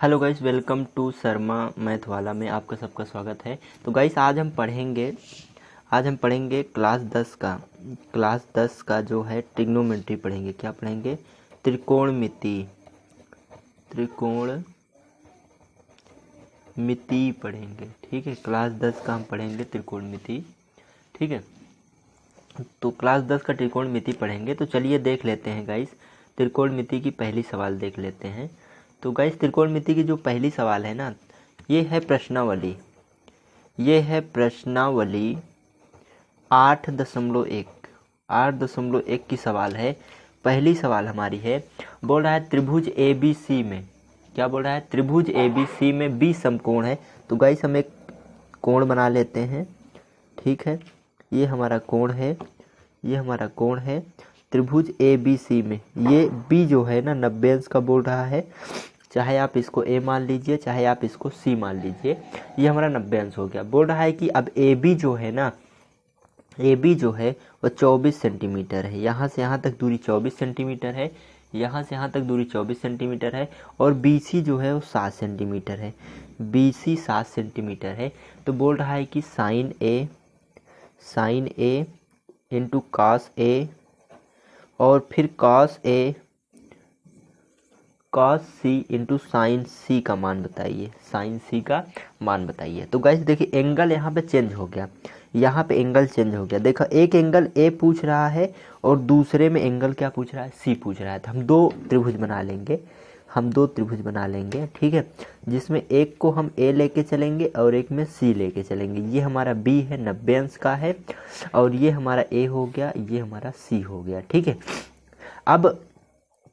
Hello guys, welcome to Sharma math वाला में आपका सबका स्वागत है। तो गाइस आज हम पढ़ेंगे क्लास 10 का जो है ट्रिग्नोमेट्री पढ़ेंगे। क्या पढ़ेंगे? त्रिकोणमिति पढ़ेंगे। ठीक है, क्लास 10 का हम पढ़ेंगे त्रिकोणमिति। ठीक है, तो क्लास 10 का त्रिकोणमिति पढ़ेंगे। तो चलिए देख लेते हैं गाइस, त्रिकोणमिति की पहली सवाल देख लेते हैं। तो गाइस त्रिकोणमिति की जो पहली सवाल है ना, ये है प्रश्नावली 8.1 की सवाल है। पहली सवाल हमारी है, बोल रहा है त्रिभुज ABC में, क्या बोल रहा है? त्रिभुज ABC में 20 समकोण है। तो गाइस हम एक कोण बना लेते हैं। ठीक है, ये हमारा कोण है त्रिभुज ABC में। ये B जो है ना 90 अंश का बोल रहा है, चाहे आप इसको A मान लीजिए चाहे आप इसको C मान लीजिए। ये हमारा 90 अंश हो गया। बोल रहा है कि अब AB जो है वो 24 सेंटीमीटर है। यहाँ से यहाँ तक दूरी 24 सेंटीमीटर है, यहाँ से यहाँ तक दूरी 24 सेंटीमीटर है। और BC जो है वो 7 सेंटीमीटर है, BC 7 सेंटीमीटर है। तो बोल रहा है कि sine A into cos A और फिर cos C into sine C का मान बताइए। तो गाइस देखिए, एंगल यहाँ पे चेंज हो गया, देखो एक एंगल A पूछ रहा है और दूसरे में एंगल क्या पूछ रहा है? C पूछ रहा है। तो हम दो त्रिभुज बना लेंगे। ठीक है, जिसमें एक को हम A लेके चलेंगे और एक में C लेके चलेंगे। ये हमारा B है, 90 अंश का है, और ये हमारा A हो गया, ये हमारा C हो गया। ठीक है, अब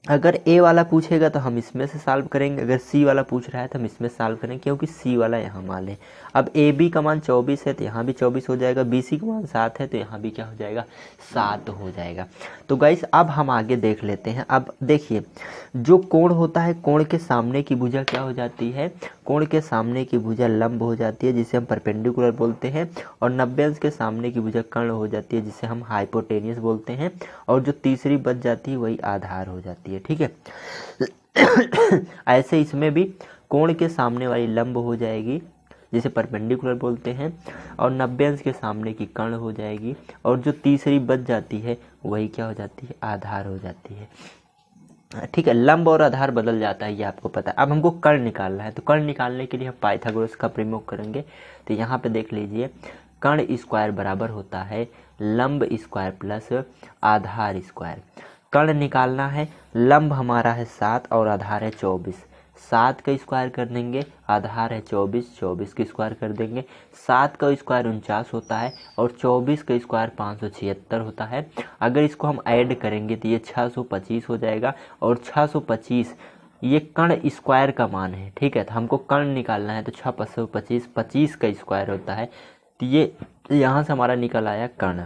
अगर A वाला पूछेगा तो हम इसमें से सॉल्व करेंगे, अगर C वाला पूछ रहा है तो हम इसमें सॉल्व करेंगे, क्योंकि C वाला यहाँ मान लें। अब AB का मान 24 है तो यहाँ भी 24 हो जाएगा, BC का मान 7 है तो यहाँ भी क्या हो जाएगा? 7 हो जाएगा। तो गाइस अब हम आगे देख लेते हैं। अब देखिए, जो कोण होता है, कोण के सामने की भुजा क्या हो जाती है? कोण के सामने की भुजा लंब हो जाती है, जिसे हम परपेंडिकुलर बोलते हैं। और 90 अंश के सामने की भुजा कर्ण हो जाती है, जिसे हम हाइपोटेनियस बोलते हैं। और जो तीसरी बच जाती है वही आधार हो जाती है। ठीक है, ऐसे इसमें भी कोण के सामने वाली लंब हो जाएगी, जिसे परपेंडिकुलर बोलते हैं, और 90 अंश के सामने की कर्ण हो जाएगी, और जो तीसरी बच जाती है वही क्या हो जाती है? आधार हो जाती है। ठीक है, लंब और आधार बदल जाता है, ये आपको पता है। अब हमको कर्ण निकालना है, तो कर्ण निकालने के लिए हम पाइथागोरस का प्रयोग करेंगे। तो यहाँ पे देख लीजिए, कर्ण स्क्वायर बराबर होता है लंब स्क्वायर प्लस आधार स्क्वायर। कर्ण निकालना है, लंब हमारा है 7 और आधार है 24। 7 का स्क्वायर कर देंगे, आधार है 24, 24 का स्क्वायर कर देंगे। 7 का स्क्वायर 49 होता है और 24 का स्क्वायर 576 होता है। अगर इसको हम ऐड करेंगे तो ये 625 हो जाएगा, और 625 ये कर्ण स्क्वायर का मान है। ठीक है, तो हमको कर्ण निकालना है, तो 625 25 का स्क्वायर होता है। तो ये यहाँ से हमारा निकल आया कर्ण।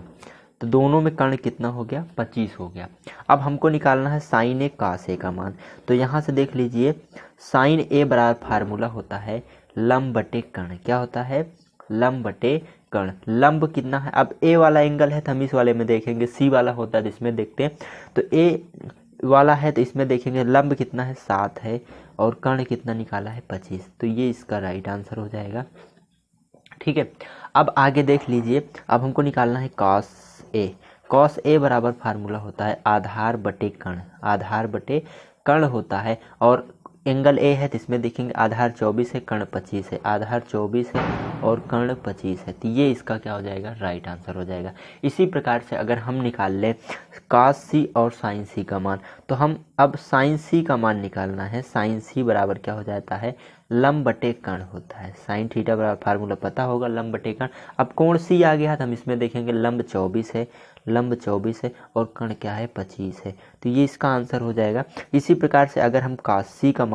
तो दोनों में कर्ण कितना हो गया? 25 हो गया। अब हमको निकालना है साइन A cos A का मान। तो यहाँ से देख लीजिए, साइन A बराबर फार्मूला होता है लंब बटे कर्ण। क्या होता है? लंब बटे कर्ण। लंब कितना है? अब A वाला एंगल है तो हम इस वाले में देखेंगे, C वाला होता है तो इसमें देखते हैं। तो A वाला है तो इसमें देखेंगे लंब कितना है? 7 है, और कर्ण कितना निकाला है? 25। तो ये इसका राइट आंसर हो जाएगा। ठीक है, अब आगे देख लीजिए, अब हमको निकालना है cos A। cos A बराबर फार्मूला होता है आधार बटे कर्ण होता है, और एंगल A है तो इसमें देखेंगे आधार 24 है, कर्ण 25 है, आधार 24 है और कर्ण 25 है। तो ये इसका क्या हो जाएगा? राइट आंसर हो जाएगा। इसी प्रकार से अगर हम निकाल लें cos C और sin C का मान, तो हम अब sin C का मान निकालना है। sin C बराबर क्या हो जाता है? लंब बटे कर्ण होता है। साइन थीटा बराबर फार्मूला पता होगा, लंब बटे कर्ण। अब कोण C आ गया तो हम इसमें देखेंगे लंब 24 है और कर्ण क्या है? 25 है। तो ये इसका आंसर हो जाएगा। इसी प्रकार से अगर हम cos C का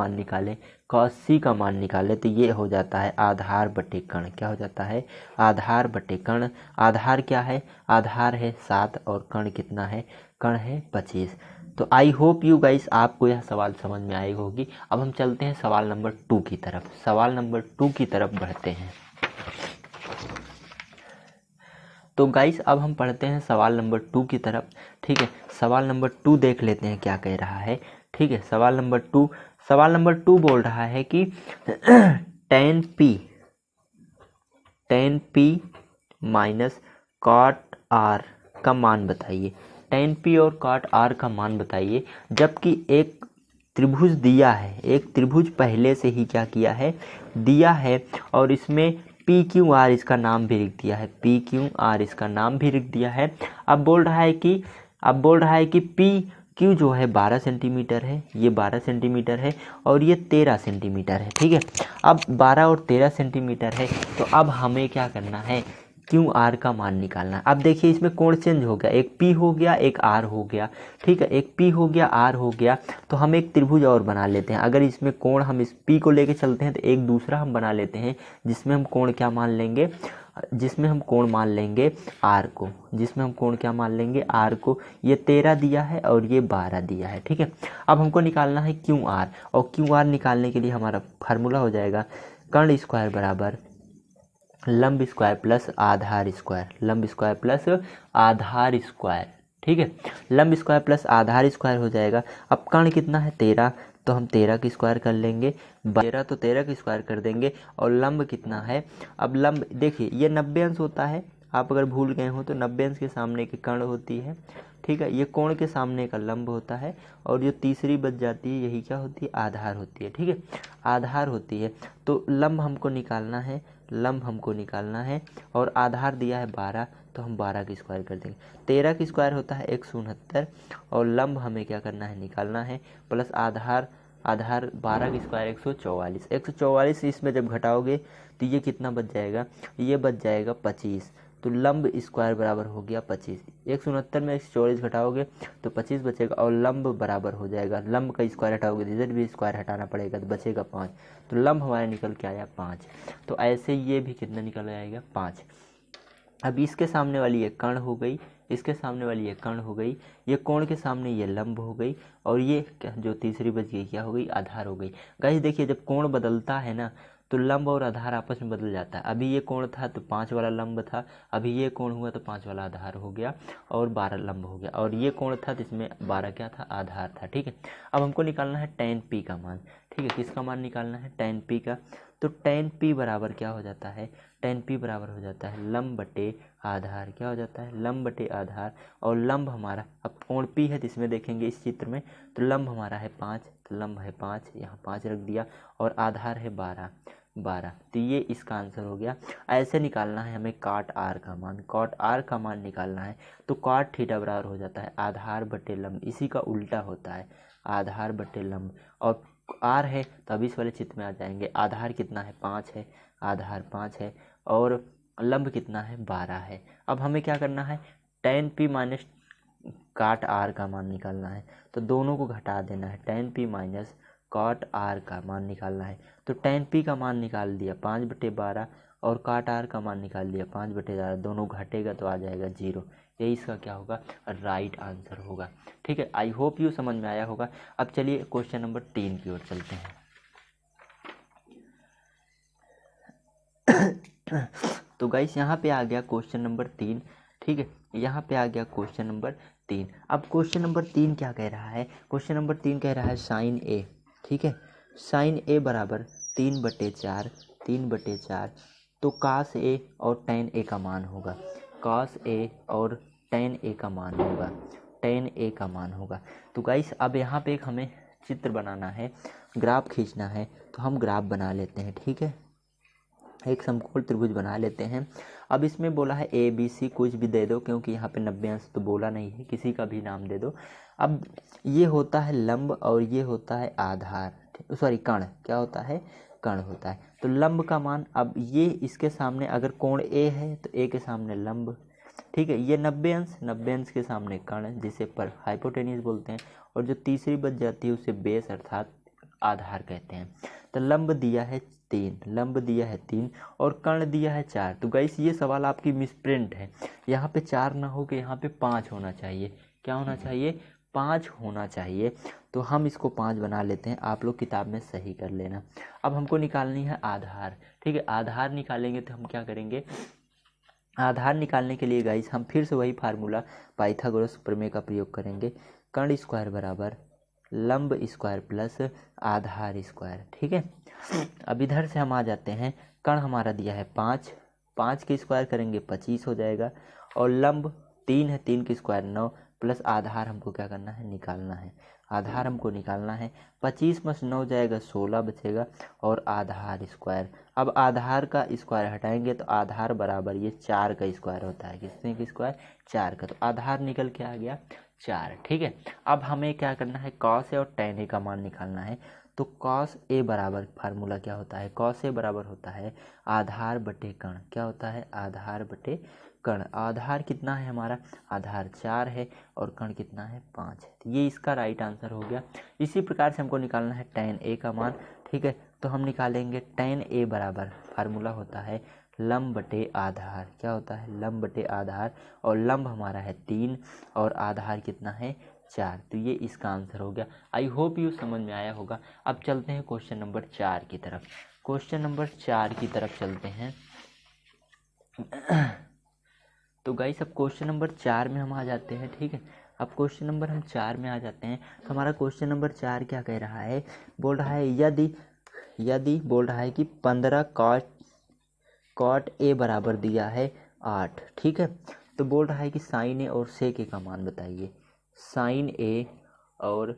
मान निकालें तो ये हो जाता है आधार बटे कर्ण। क्या हो जाता है? आधार बटे कर्ण। आधार क्या है? आधार है 7 और कर्ण कितना है? कर्ण है 25। तो आई होप यू गाइस आपको यह सवाल समझ में आई होगी। अब हम चलते हैं सवाल नंबर 2 की तरफ। सवाल नंबर 2 की तरफ बढ़ते हैं। तो गाइस अब हम पढ़ते हैं सवाल नंबर 2 की तरफ। ठीक है, सवाल नंबर 2 देख लेते हैं क्या कह रहा है। ठीक है, सवाल नंबर 2, सवाल नंबर 2 बोल रहा है कि tan P minus cot R का मान बताइए। टेन पी और कॉट आर का मान बताइए, जबकि एक त्रिभुज दिया है, एक त्रिभुज पहले से ही क्या किया है, दिया है, और इसमें पी क्यू आर इसका नाम भी लिख दिया है, पी क्यू आर इसका नाम भी लिख दिया है। अब बोल रहा है कि पी क्यू जो है 12 सेंटीमीटर है, ये 12 सेंटीमीटर है और ये 13 सेंटीमीटर है। ठीक है, अब 12 और 13 सेंटीमीटर है, तो अब हमें क्या करना है, क्यू आर का मान निकालना है। अब देखिए इसमें कोण चेंज हो गया, एक पी हो गया एक आर हो गया। ठीक है, एक पी हो गया आर हो गया, तो हम एक त्रिभुज और बना लेते हैं। अगर इसमें कोण हम इस पी को लेके चलते हैं तो एक दूसरा हम बना लेते हैं, जिसमें हम कोण क्या मान लेंगे, जिसमें हम कोण मान लेंगे आर को, जिसमें हम कोण क्या मान लेंगे आर को। ये 13 दिया है और ये 12 दिया है। ठीक है, अब हमको निकालना है क्यू आर, और क्यू आर निकालने के लिए हमारा फार्मूला हो जाएगा कर्ण स्क्वायर बराबर लंब स्क्वायर प्लस आधार स्क्वायर, लंब स्क्वायर प्लस आधार स्क्वायर। ठीक है, लंब स्क्वायर प्लस आधार स्क्वायर हो जाएगा। अब कर्ण कितना है 13, तो हम 13 की स्क्वायर कर लेंगे, 13 तो 13 की स्क्वायर कर देंगे। और लंब कितना है, अब लंब देखिए ये 90 अंश होता है, आप अगर भूल गए हो तो 90 अंश के सामने की कर्ण होती है। ठीक है, ये कोण के सामने का लंब होता है, और जो तीसरी बच जाती है यही क्या होती है, आधार होती है। ठीक है, आधार होती है। तो लंब हमको निकालना है, लंब हमको निकालना है, और आधार दिया है 12, तो हम 12 की स्क्वायर कर देंगे। 13 की स्क्वायर होता है 169, और लंब हमें क्या करना है, निकालना है, प्लस आधार 12 की स्क्वायर 144। 144 इसमें जब घटाओगे तो ये कितना बच जाएगा, ये बच जाएगा 25। तो लंब स्क्वायर बराबर हो गया 25। 169 में 144 घटाओगे तो 25 बचेगा, और लंब बराबर हो जाएगा, लंब का स्क्वायर हटाओगे तो इधर भी स्क्वायर हटाना पड़ेगा, तो बचेगा 5। तो लंब हमारा निकल के आया 5। तो ऐसे ये भी कितना निकल आएगा 5। अब इसके सामने वाली ये कर्ण हो गई, इसके सामने वाली ये कर्ण हो गई, ये कोण के सामने ये लंब हो गई, और ये जो तीसरी बच गई क्या हो गई, आधार हो गई। गाइस देखिए जब कोण बदलता है ना तो लंब और आधार आपस में बदल जाता है। अभी ये कोण था तो 5 वाला लंब था, अभी ये कोण हुआ तो 5 वाला आधार हो गया और 12 लंब हो गया, और ये कोण था तो इसमें 12 क्या था, आधार था। ठीक है, अब हमको निकालना है tan p का मान। ठीक है, किसका मान निकालना है, tan p का। तो tan p बराबर क्या हो जाता है, tan p बराबर हो जाता है लंब बटे आधार, क्या हो जाता है, लंब बटे आधार। और लंब हमारा, अब कोण p है तो इसमें देखेंगे इस चित्र में, तो लंब हमारा है 5, तो लंब है 5, यहाँ 5 रख दिया, और आधार है 12, तो ये इसका आंसर हो गया। ऐसे निकालना है हमें कॉट आर का मान, कॉट आर का मान निकालना है। तो कॉट थीटा बराबर हो जाता है आधार बटे लंब, इसी का उल्टा होता है आधार बटे लंब। और आर है तो अब इस वाले चित्र में आ जाएंगे, आधार कितना है 5 है, आधार 5 है, और लंब कितना है 12 है। अब हमें क्या करना है, tan p minus cot R का मान निकालना है, तो दोनों को घटा देना है, tan p minus cot R का मान निकालना है। तो tan p का मान निकाल दिया 5/12, और कॉट आर का मान निकाल दिया 5/12, दोनों घटेगा तो आ जाएगा 0। यही इसका क्या होगा, राइट आंसर होगा। ठीक है, आई होप यू समझ में आया होगा। अब चलिए क्वेश्चन नंबर 3 की ओर चलते हैं। तो गाइस यहाँ पे आ गया क्वेश्चन नंबर 3। ठीक है, यहाँ पे आ गया क्वेश्चन नंबर 3। अब क्वेश्चन नंबर 3 क्या कह रहा है, क्वेश्चन नंबर 3 कह रहा है साइन ए। ठीक है, साइन ए बराबर 3/4, तो कास ए और tan ए का मान होगा, कास ए और tan ए का मान होगा, tan ए का मान होगा। तो गाइस अब यहाँ पे एक हमें चित्र बनाना है, ग्राफ खींचना है, तो हम ग्राफ बना लेते हैं। ठीक है, एक समकोण त्रिभुज बना लेते हैं। अब इसमें बोला है ए बी सी कुछ भी दे दो, क्योंकि यहाँ पे 90 अंश तो बोला नहीं है, किसी का भी नाम दे दो। अब ये होता है लंब और ये होता है आधार, सॉरी कर्ण, क्या होता है, कर्ण होता है। तो लंब का मान, अब ये इसके सामने अगर कोण ए है तो ए के सामने लंब, ठीक है, ये 90 अंश के सामने कर्ण, जिसे पर हाइपोटेन्यूज बोलते हैं, और जो तीसरी बच जाती है उसे बेस अर्थात आधार कहते हैं। तो लंब दिया है 3, लंब दिया है 3 और कर्ण दिया है 4। तो गाइस ये सवाल आपकी मिसप्रिंट है, यहाँ पे 4 ना हो के यहाँ पे 5 होना चाहिए। क्या होना चाहिए, 5 होना चाहिए। तो हम इसको 5 बना लेते हैं, आप लोग किताब में सही कर लेना। अब हमको निकालनी है आधार। ठीक है, आधार निकालेंगे तो हम क्या करेंगे, आधार निकालने के लिए गाइस हम फिर से वही फार्मूला पाइथागोरस प्रमेय का प्रयोग करेंगे। कर्ण स्क्वायर बराबर लंब स्क्वायर प्लस आधार स्क्वायर। ठीक है, अब इधर से हम आ जाते हैं, कण हमारा दिया है 5, 5 के स्क्वायर करेंगे 25 हो जाएगा, और लंब 3 है, 3 के स्क्वायर 9 प्लस आधार हमको क्या करना है, निकालना है। आधार हमको निकालना है, 25 में 9 जाएगा 16 बचेगा, और आधार स्क्वायर। अब आधार का स्क्वायर हटाएंगे तो आधार बराबर ये 4 का स्क्वायर होता है। कितने का स्क्वायर, 4 का, तो आधार निकल के आ गया 4। ठीक है, अब हमें क्या करना है, कॉस ए और टेन ए का मान निकालना है। तो कॉस ए बराबर, फार्मूला क्या होता है, कॉस ए बराबर होता है आधार बटे कण। क्या होता है, आधार बटे कण। आधार कितना है हमारा, आधार 4 है, और कण कितना है, 5 है। तो ये इसका राइट आंसर हो गया। इसी प्रकार से हमको निकालना है टेन ए का मान। ठीक है, तो हम निकालेंगे टेन ए बराबर, फार्मूला होता है लंब बटे आधार। क्या होता है, लंब बटे आधार, और लंब हमारा है 3 और आधार कितना है, 4। तो ये इसका आंसर हो गया। आई होप यू समझ में आया होगा। अब चलते हैं क्वेश्चन नंबर 4 की तरफ। क्वेश्चन नंबर 4 की तरफ चलते हैं। तो गाइस अब क्वेश्चन नंबर 4 में हम आ जाते हैं। ठीक है, अब क्वेश्चन नंबर हम 4 में आ जाते हैं। तो हमारा क्वेश्चन नंबर 4 क्या कह रहा है, बोल रहा है यदि बोल रहा है कि 15 कॉट ए बराबर दिया है 8। ठीक है, तो बोल रहा है कि साइन ए और सेक ए का मान बताइए। साइन ए और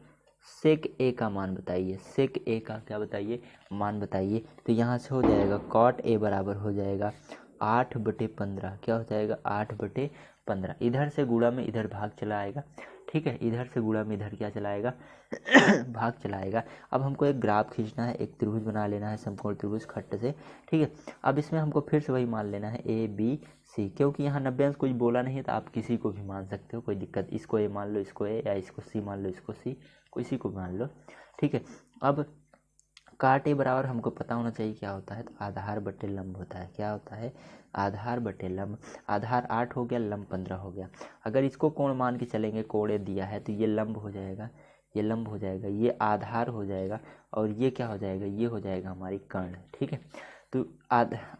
सेक ए का मान बताइए। सेक ए का क्या बताइए, मान बताइए। तो यहाँ से हो जाएगा कॉट ए बराबर हो जाएगा 8/15। क्या हो जाएगा, 8/15। इधर से गुणा में इधर भाग चला आएगा। ठीक है, इधर से गुणा में इधर क्या चलाएगा, भाग चलाएगा। अब हमको एक ग्राफ खींचना है, एक त्रिभुज बना लेना है, समकोण त्रिभुज खट्ट से। ठीक है, अब इसमें हमको फिर से वही मान लेना है ए बी सी, क्योंकि यहाँ 90 अंश कुछ बोला नहीं है तो आप किसी को भी मान सकते हो, कोई दिक्कत। इसको ए मान लो, इसको ए, या इसको सी मान लो, इसको सी, किसी को मान लो। ठीक है, अब काट ए बराबर हमको पता होना चाहिए क्या होता है, तो आधार बटे लंब होता है। क्या होता है, आधार बटे लंब। आधार 8 हो गया, लंब 15 हो गया। अगर इसको कोण मान के चलेंगे, कोण ए दिया है, तो ये लंब हो जाएगा, ये लंब हो जाएगा, ये आधार हो जाएगा, और ये क्या हो जाएगा, ये हो जाएगा हमारी कर्ण। ठीक है, तो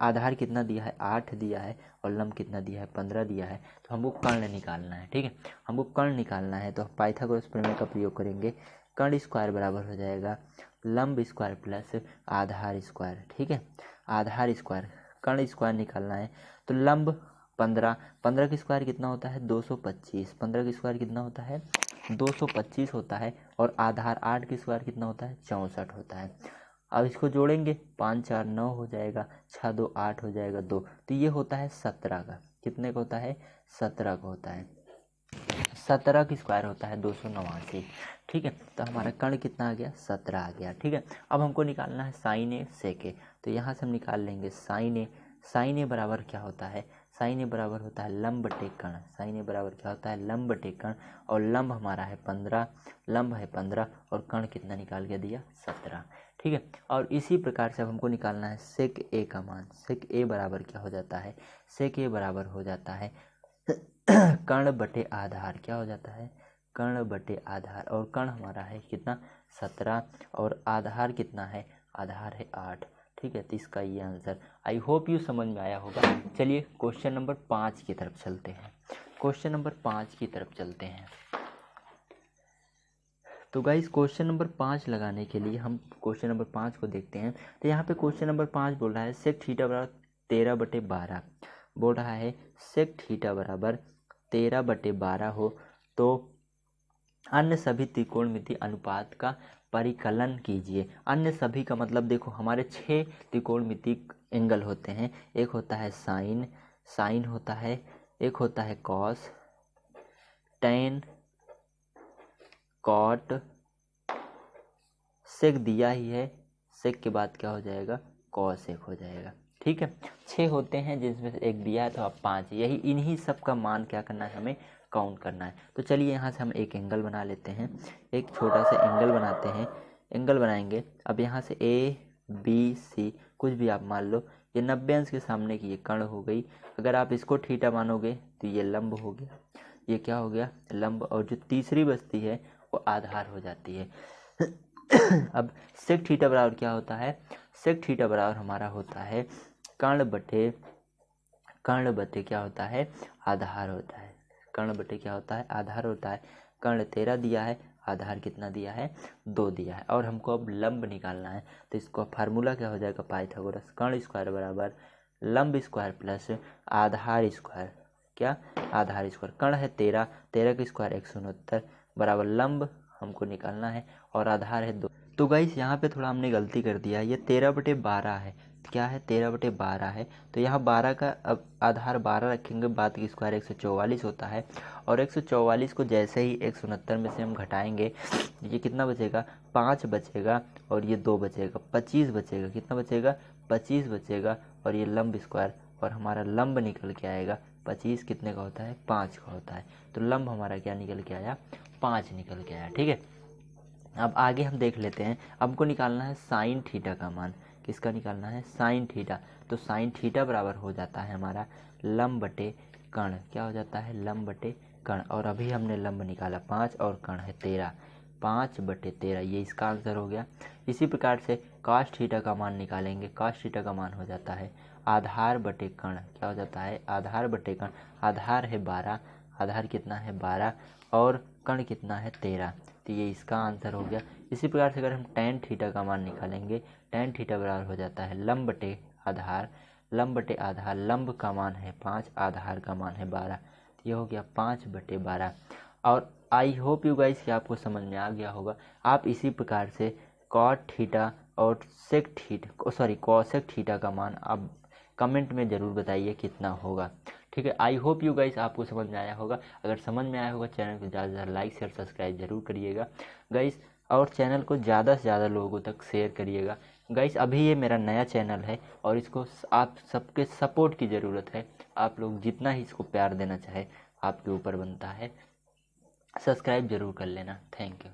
आधार कितना दिया है, 8 दिया है, और लंब कितना दिया है, 15 दिया है। तो हमको कर्ण निकालना है। ठीक है, हमको कर्ण निकालना है, तो पाइथागोरस प्रमेय का प्रयोग करेंगे। कर्ण स्क्वायर बराबर हो जाएगा लंब स्क्वायर प्लस आधार स्क्वायर। ठीक है, आधार स्क्वायर, कर्ण स्क्वायर निकालना है। तो लंब 15, 15 का स्क्वायर कितना होता है, 225। 15 का स्क्वायर कितना होता है, 225 होता है, और आधार 8 का स्क्वायर कितना होता है, 64 होता है। अब इसको जोड़ेंगे, 5 4 9 हो जाएगा, 6 2 8 हो जाएगा 2, तो ये होता है 17 का। कितने का होता है, 17 का होता है। 17 की स्क्वायर होता है 289। ठीक है, तो हमारा कर्ण कितना आ गया, 17 आ गया। ठीक है, अब हमको निकालना है साइन ए सेक ए। तो यहाँ से हम निकाल लेंगे साइन ए। साइन ए बराबर क्या होता है, साइन ए बराबर होता है लंब बटे कर्ण। साइन ए बराबर क्या होता है, लंब बटे कर्ण, और लंब हमारा है 15, लंब है 15, और कर्ण कितना निकाल के दिया, 17। ठीक है, और इसी प्रकार से अब हमको निकालना है सेक ए का मान। सेक ए बराबर क्या हो जाता है, सेक ए बराबर हो जाता है कर्ण बटे आधार। क्या हो जाता है, कर्ण बटे आधार, और कर्ण हमारा है कितना, 17, और आधार कितना है, आधार है 8। ठीक है, तो इसका ये आंसर। आई होप यू समझ में आया होगा। चलिए क्वेश्चन नंबर 5 की तरफ चलते हैं। क्वेश्चन नंबर 5 की तरफ चलते हैं। तो गाइस क्वेश्चन नंबर 5 लगाने के लिए हम क्वेश्चन नंबर 5 को देखते हैं। तो यहाँ पे क्वेश्चन नंबर 5 बोल रहा है सेक थीटा बराबर 13/12। बोल रहा है सेक थीटा बराबर 13/12 हो तो अन्य सभी त्रिकोणमिति अनुपात का परिकलन कीजिए। अन्य सभी का मतलब देखो, हमारे 6 त्रिकोणमितिक एंगल होते हैं। एक होता है साइन, साइन होता है, एक होता है कॉस, टेन, कॉट, सेक दिया ही है, सेक के बाद क्या हो जाएगा, कॉसेक हो जाएगा। ठीक है, 6 होते हैं जिसमें से एक दिया है, तो अब 5। यही इन्हीं सब का मान क्या करना है, हमें काउंट करना है। तो चलिए यहाँ से हम एक एंगल बना लेते हैं, एक छोटा सा एंगल बनाते हैं। एंगल बनाएंगे, अब यहाँ से ए बी सी कुछ भी आप मान लो, ये 90 अंश के सामने की ये कर्ण हो गई। अगर आप इसको थीटा मानोगे तो ये लंब हो गया, ये क्या हो गया, लंब, और जो तीसरी बचती है वो आधार हो जाती है। अब सेक थीटा बराबर क्या होता है, सेक थीटा बराबर हमारा होता है कर्ण बटे क्या होता है, आधार होता है। कर्ण बटे क्या होता है, आधार होता है। कर्ण 13 दिया है, आधार कितना दिया है 2 दिया है। और हमको अब लंब निकालना है, तो इसको फार्मूला क्या हो जाएगा पाइथागोरस, कर्ण स्क्वायर बराबर लंब स्क्वायर प्लस आधार स्क्वायर, क्या आधार स्क्वायर। कर्ण है 13, 13 का स्क्वायर 169 बराबर लंब हमको निकालना है और आधार है 2। तो गाइस यहाँ पे थोड़ा हमने गलती कर दिया, ये 13/12 है, क्या है 13/12 है, तो यहाँ 12 का अब आधार 12 रखेंगे, बाद की स्क्वायर 144 होता है। और 144 को जैसे ही 169 में से हम घटाएंगे, ये कितना बचेगा 5 बचेगा और ये 2 बचेगा, 25 बचेगा, कितना बचेगा 25 बचेगा। और ये लंब स्क्वायर और हमारा लंब निकल के आएगा 25 कितने का होता है 5 का होता है। तो लंब हमारा क्या निकल के आया 5 निकल के आया, ठीक है। अब आगे हम देख लेते हैं, हमको निकालना है साइन थीटा का मान, किसका निकालना है साइन थीटा। तो साइन थीटा बराबर हो जाता है हमारा लंब बटे कर्ण, क्या हो जाता है लंब बटे कर्ण। और अभी हमने लंब निकाला 5 और कर्ण है 13, 5/13 ये इसका आंसर हो गया। इसी प्रकार से कॉस थीटा का मान निकालेंगे, कॉस थीटा का मान हो जाता है आधार बटे कर्ण, क्या हो जाता है आधार बटे कर्ण। आधार है 12, आधार कितना है 12 और कर्ण कितना है 13, तो ये इसका आंसर हो गया। इसी प्रकार से अगर हम tan थीटा का मान निकालेंगे, tan थीटा बराबर हो जाता है लंब बटे आधार, लंब बटे आधार, लंब का मान है 5, आधार का मान है 12, तो ये हो गया 5/12। और आई होप यू गाइस कि आपको समझ में आ गया होगा। आप इसी प्रकार से कॉट थीटा और सेक थीटा कॉसेक थीटा का मान आप कमेंट में ज़रूर बताइए कितना होगा, ठीक है। आई होप यू गाइस आपको समझ में आया होगा। अगर समझ में आया होगा चैनल को ज़्यादा से ज़्यादा लाइक शेयर सब्सक्राइब जरूर करिएगा गाइस, और चैनल को ज़्यादा से ज़्यादा लोगों तक शेयर करिएगा गाइस। अभी ये मेरा नया चैनल है और इसको आप सबके सपोर्ट की ज़रूरत है। आप लोग जितना ही इसको प्यार देना चाहे आपके ऊपर बनता है। सब्सक्राइब जरूर कर लेना, थैंक यू।